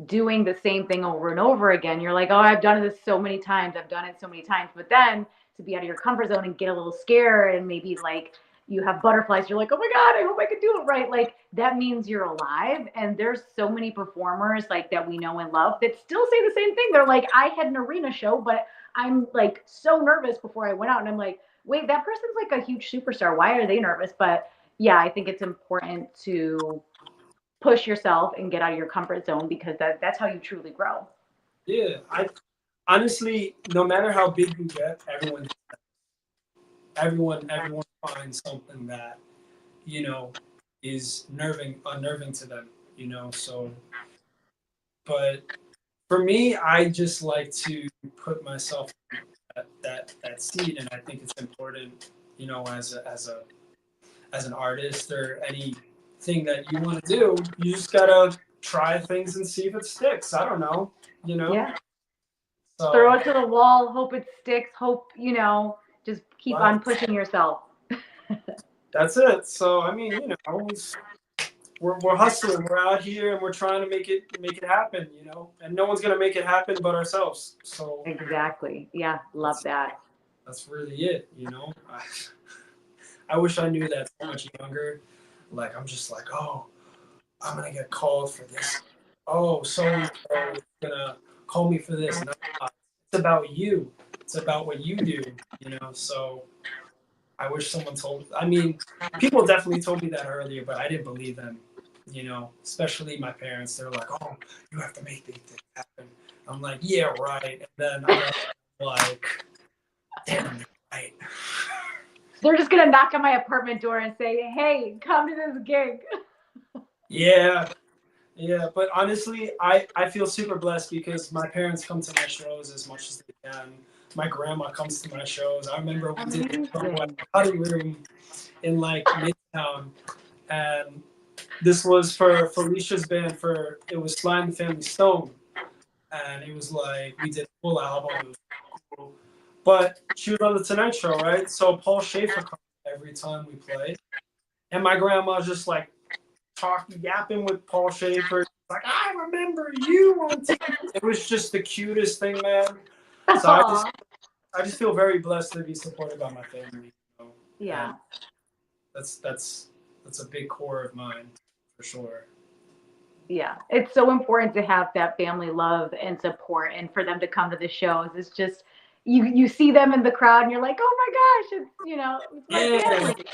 doing the same thing over and over again, you're like, oh, I've done this so many times. But then to be out of your comfort zone and get a little scared and maybe like you have butterflies, you're like, oh my God, I hope I could do it right. Like that means you're alive. And there's so many performers like that we know and love that still say the same thing. They're like, I had an arena show, but I'm like so nervous before I went out. And I'm like, wait, that person's like a huge superstar. Why are they nervous? But yeah, I think it's important to push yourself and get out of your comfort zone because that's how you truly grow. Yeah, I honestly, no matter how big you get, everyone finds something that is unnerving to them. So, but for me, I just like to put myself in that seat, and I think it's important, as an artist or any thing that you want to do, you just gotta try things and see if it sticks. I don't know, you know. Yeah. Throw So it to the wall, hope it sticks, hope, just keep right, on pushing yourself. that's it. So I mean, we're hustling. We're out here and we're trying to make it happen, And no one's gonna make it happen but ourselves. So Exactly. Yeah, love that's that. that's really it. I wish I knew that so much younger. Like I'm just like, oh, I'm gonna get called for this. Oh, so and so is gonna call me for this. No, it's about you. It's about what you do. So I wish someone told. I mean, people definitely told me that earlier, but I didn't believe them. Especially my parents. They're like, "Oh, you have to make these things happen." I'm like, "Yeah, right." And then I'm like, "Damn, they're right." They're just gonna knock on my apartment door and say, "Hey, come to this gig." Yeah, yeah. But honestly, I feel super blessed because my parents come to my shows as much as they can. My grandma comes to my shows. I remember we did the show at Amazing. the Cutting Room in like Midtown, and this was for Felicia's band. It was Sly and the Family Stone, and it was like we did a full album. It was cool. But she was on the Tonight Show, right? So Paul Schaefer comes every time we play, and my grandma's just like talking, yapping with Paul Schaefer. Like, I remember you on TV. It was just the cutest thing, man. So Aw. I just feel very blessed to be supported by my family. And Yeah. that's a big core of mine for sure. Yeah. It's so important to have that family love and support and for them to come to the shows. It's just you see them in the crowd and you're like, "Oh my gosh, it's my Yeah, family."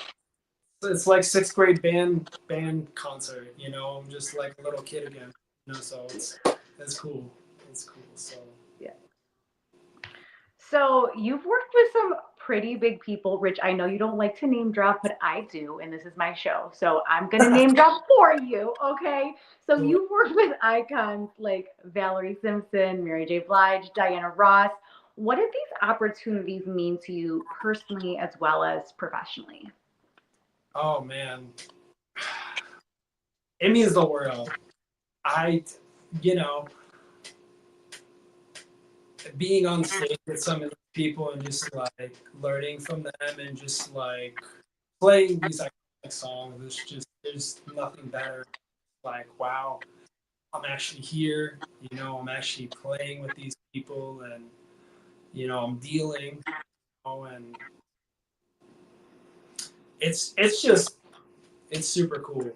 it's like sixth grade band concert. I'm just like a little kid again. So it's cool. It's cool. So Yeah. So you've worked with some pretty big people, Rich. I know you don't like to name drop, but I do, and this is my show. So I'm gonna name drop for you, okay? So so you've worked with icons like Valerie Simpson, Mary J. Blige, Diana Ross. What did these opportunities mean to you personally as well as professionally? oh man, it means the world. I you know being on stage with some of these people and just like learning from them and just like playing these iconic songs. There's nothing better. Like wow, I'm actually here. I'm actually playing with these people and I'm dealing. And it's just it's super cool.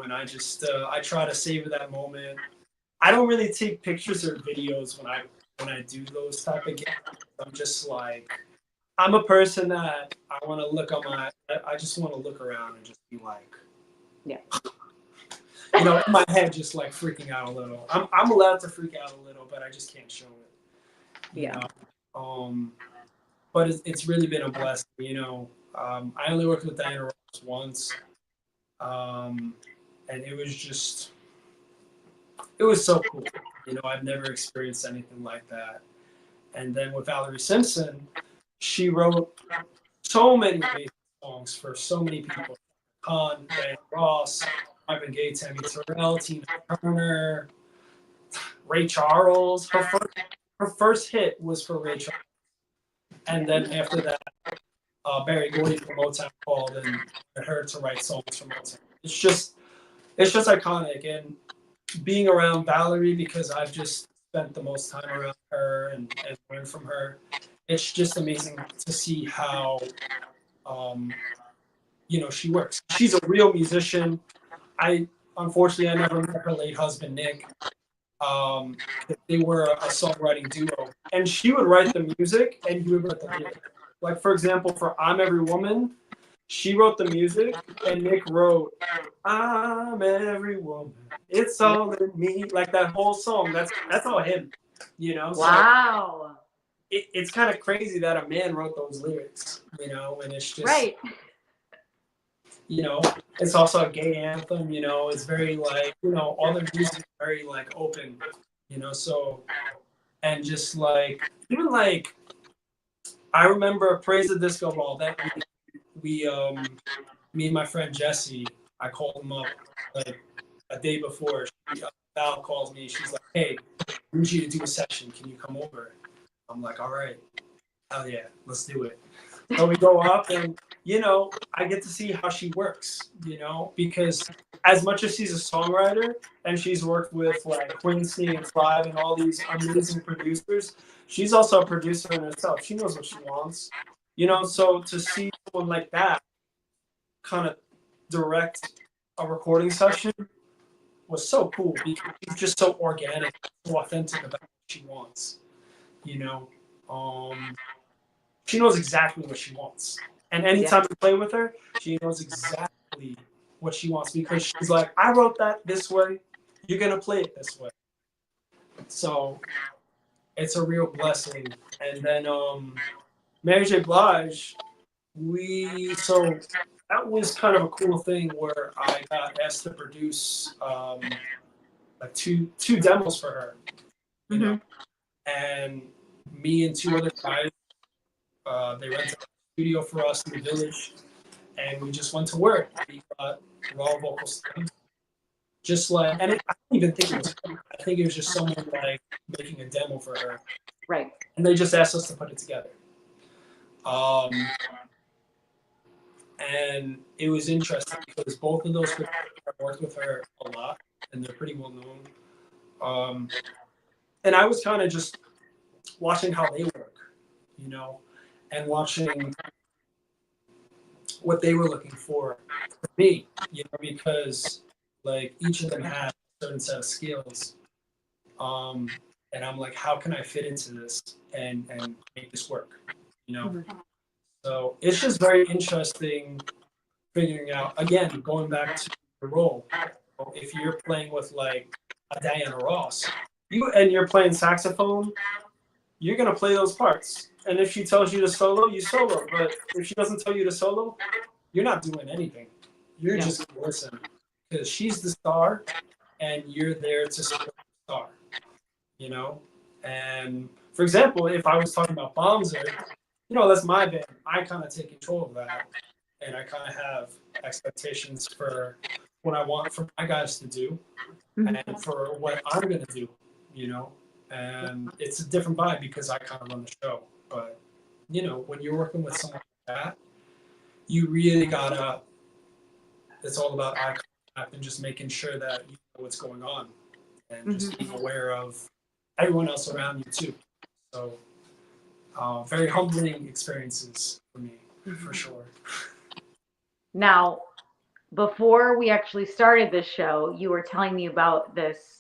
And I try to savor that moment. I don't really take pictures or videos when I do those type of games. I'm just like I'm a person that I want to look on I just want to look around and just be like, Yeah. in my head, just like freaking out a little. I'm allowed to freak out a little, but I just can't show it. You Yeah. know, but it's really been a blessing. I only worked with Diana Ross once, and it was so cool. I've never experienced anything like that. And then with Valerie Simpson, she wrote so many amazing songs for so many people. Khan, Diana Ross, Marvin Gaye, Tammy Terrell, Tina Turner, Ray Charles. Her first hit was for Ray Charles. And then after that, Barry Gordy from Motown called and her to write songs for Motown. It's just iconic. And being around Valerie, because I've just spent the most time around her and learned from her, it's just amazing to see how she works. She's a real musician. Unfortunately I never met her late husband Nick. Um, they were a songwriting duo, and she would write the music and he would write the lyrics. Like for example, for "I'm Every Woman," she wrote the music and Nick wrote "I'm every woman, it's all in me." Like that whole song, that's all him. So Wow. it's kind of crazy that a man wrote those lyrics. And it's just Right. you know, it's also a gay anthem. It's very like all the music is very like open. So and just like even like I remember Praise the Disco Ball that we me and my friend Jesse I called them up like a day before. Val calls me. She's like, "Hey, I need you to do a session. Can you come over?" I'm like, "All right, hell yeah, let's do it." So we go up, and I get to see how she works. Because as much as she's a songwriter and she's worked with like Quincy and Flive and all these amazing producers, she's also a producer in herself. She knows what she wants. So to see someone like that kind of direct a recording session was so cool because she's just so organic, so authentic about what she wants. You know, she knows exactly what she wants, and anytime you play with her, she knows exactly what she wants because she's like, "I wrote that this way. You're gonna play it this way." So it's a real blessing. And then Mary J. Blige, so that was kind of a cool thing where I got asked to produce like two demos for her, and me and two other guys, they rented a studio for us in the village, and we just went to work. We got raw vocal stuff, just like, and I don't even think it was her. I think it was just someone like making a demo for her, Right. and they just asked us to put it together. And it was interesting because both of those producers, I worked with her a lot, and they're pretty well known. And I was kind of just watching how they work, and watching what they were looking for me, because like each of them had a certain set of skills. And I'm like, how can I fit into this and make this work? So it's just very interesting figuring out, again, going back to the role. If you're playing with like a Diana Ross, and you're playing saxophone, you're gonna play those parts. And if she tells you to solo, you solo. But if she doesn't tell you to solo, you're not doing anything. You're just gonna listen because she's the star, and you're there to support the star. And for example, if I was talking about Bomzer, that's my band. I kind of take control of that, and I kind of have expectations for what I want for my guys to do, and for what I'm gonna do. And it's a different vibe because I kind of run the show. But when you're working with someone like that, you really gotta. It's all about eye contact and just making sure that you know what's going on, and just being aware of everyone else around you too. So, very humbling experiences for me, for sure. Now, before we actually started this show, you were telling me about this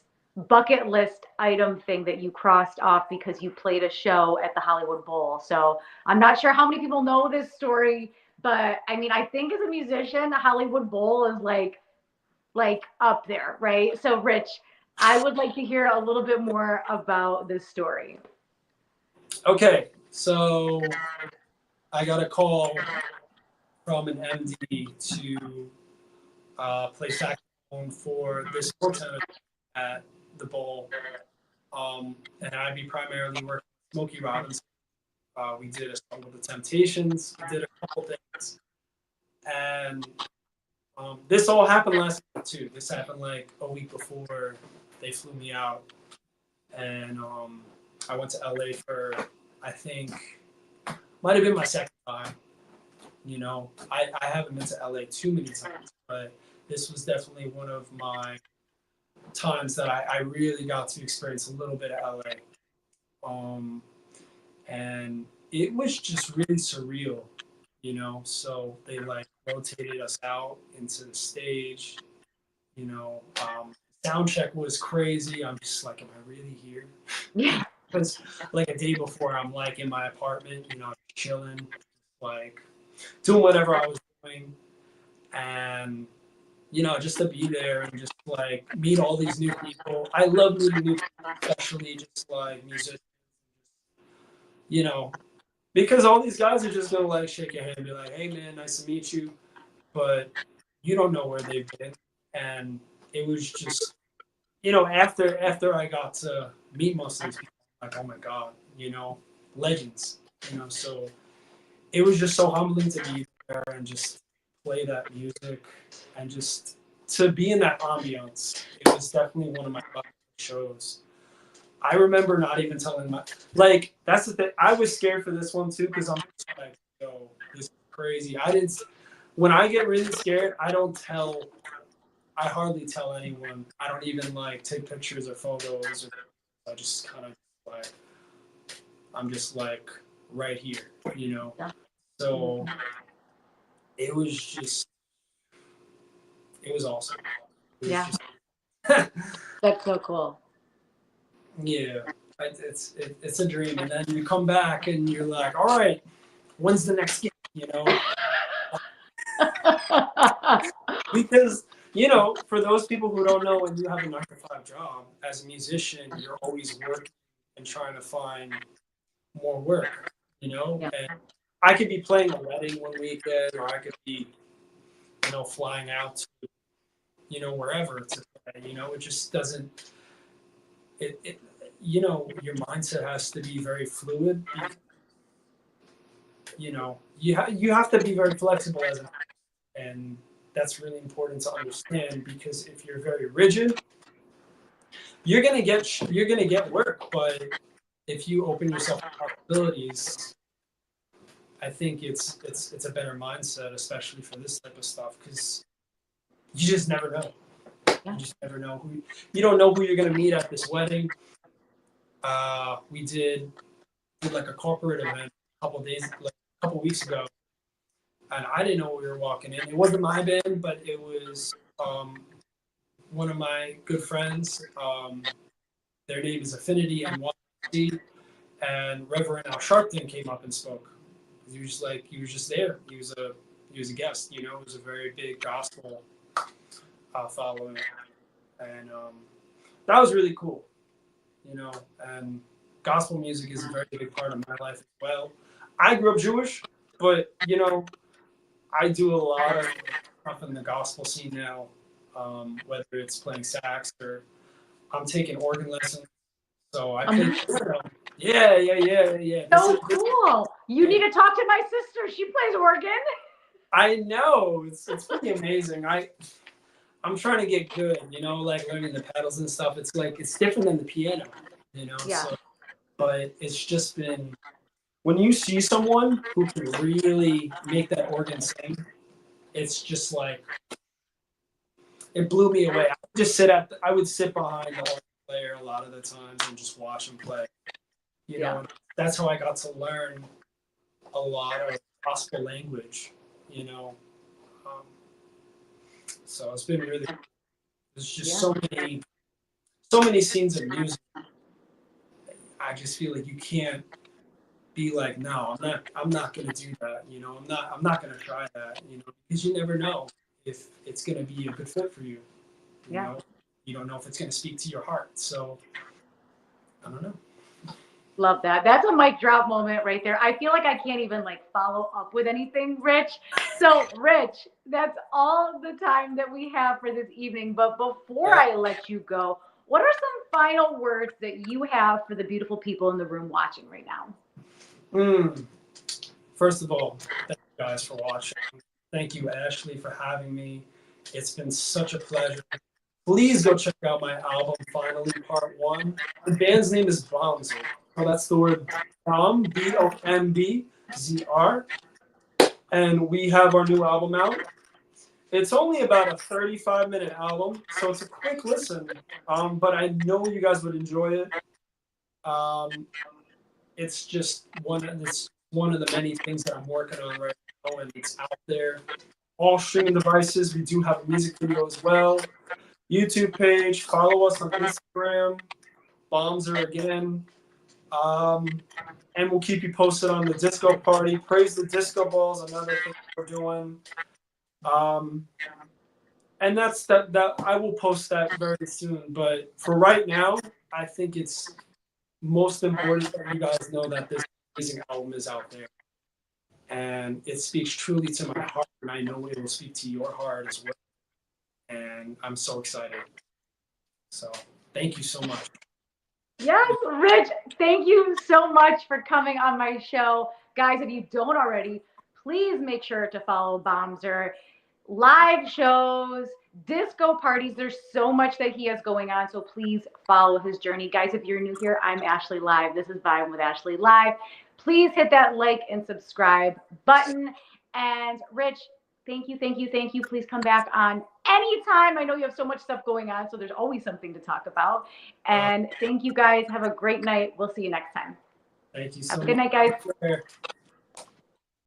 bucket list item thing that you crossed off because you played a show at the Hollywood Bowl. So I'm not sure how many people know this story, but I mean, I think as a musician, the Hollywood Bowl is like up there, right? So Rich, I would like to hear a little bit more about this story. Okay, so I got a call from an MD to play saxophone for this tournament at the bowl, and I'd be primarily working with Smokey Robinson. We did a song with the Temptations. We did a couple things, and this all happened last week too. This happened like a week before they flew me out, and I went to LA for, I think, might have been my second time. I haven't been to LA too many times, but this was definitely one of my times that I really got to experience a little bit of LA. And it was just really surreal, so they like rotated us out into the stage, sound check was crazy. I'm just like, am I really here? Yeah. Because like a day before, I'm like in my apartment, chilling, like doing whatever I was doing, and just to be there and just like meet all these new people. I love meeting new people, especially just like musicians, because all these guys are just gonna like shake your hand and be like, "Hey man, nice to meet you," but you don't know where they've been, and it was just, after I got to meet most of these people, like, oh my god, legends, so it was just so humbling to be there and just play that music and just to be in that ambiance. It was definitely one of my favorite shows. I remember not even telling my like that's the thing. I was scared for this one too because I'm just like, yo, this is crazy. I didn't. When I get really scared, I don't tell. I hardly tell anyone. I don't even like take pictures or photos. Or I just kind of like I'm just like right here, you know. So it was just it was awesome. It was Yeah. just That's so cool. yeah. It's a dream, and then you come back and you're like, all right, when's the next game? You know, because for those people who don't know, when you have a 9 to 5 job as a musician, you're always working and trying to find more work. Yeah. And I could be playing a wedding one weekend, or I could be flying out to wherever to play. It just doesn't. It your mindset has to be very fluid. You have to be very flexible as an actor, and that's really important to understand because if you're very rigid, you're gonna get work, but if you open yourself to possibilities, I think it's a better mindset, especially for this type of stuff, because you just never know. Yeah. You just never know who you don't know who you're gonna meet at this wedding. We did like a corporate event a couple weeks ago, and I didn't know we were walking in. It wasn't my band, but it was one of my good friends. Their name is Affinity NYC, and Reverend Al Sharpton came up and spoke. He was just there. He was a guest. It was a very big gospel following, and that was really cool. And gospel music is a very big part of my life as well. I grew up Jewish, but I do a lot of stuff in the gospel scene now, whether it's playing sax or I'm taking organ lessons. So I play. Yeah. So cool. You need to talk to my sister. She plays organ. I know it's pretty amazing. I'm trying to get good. Like learning the pedals and stuff. It's like it's different than the piano. Yeah. So, but it's just been when you see someone who can really make that organ sing, it's just like it blew me away. I would sit behind the organ player a lot of the times and just watch him play. Yeah. That's how I got to learn a lot of gospel language. Um, so it's been really. There's just so many scenes of music. I just feel like you can't be like, no, I'm not gonna do that. I'm not gonna try that. Because you never know if it's gonna be a good fit for you. Yeah. You don't know if it's gonna speak to your heart. So I don't know. Love that. That's a mic drop moment right there. I feel like I can't even follow up with anything, Rich. So, Rich, that's all the time that we have for this evening. But before I let you go, what are some final words that you have for the beautiful people in the room watching right now? First of all, thank you guys for watching. Thank you, Ashley, for having me. It's been such a pleasure. Please go check out my album, Finally Part 1. The band's name is Bomzer. So that's the word Bomb, Bombzr. And we have our new album out. It's only about a 35-minute album, so it's a quick listen. But I know you guys would enjoy it. It's just one of the many things that I'm working on right now, and it's out there. All streaming devices. We do have a music video as well. YouTube page. Follow us on Instagram. Bomzer again. And we'll keep you posted on the disco party. Praise the Disco Balls, another thing we're doing. And that's that I will post that very soon. But for right now, I think it's most important that you guys know that this amazing album is out there. And it speaks truly to my heart, and I know it will speak to your heart as well. And I'm so excited. So thank you so much. Yes, Rich, thank you so much for coming on my show. Guys, if you don't already, please make sure to follow Bomzer. Live shows, disco parties. There's so much that he has going on. So please follow his journey. Guys, if you're new here, I'm Ashley Live. This is Vibin with Ashley Live. Please hit that like and subscribe button. And Rich, thank you, thank you, thank you. Please come back on anytime. I know you have so much stuff going on, so there's always something to talk about. And thank you guys. Have a great night. We'll see you next time. Thank you so Have a much. good night, guys.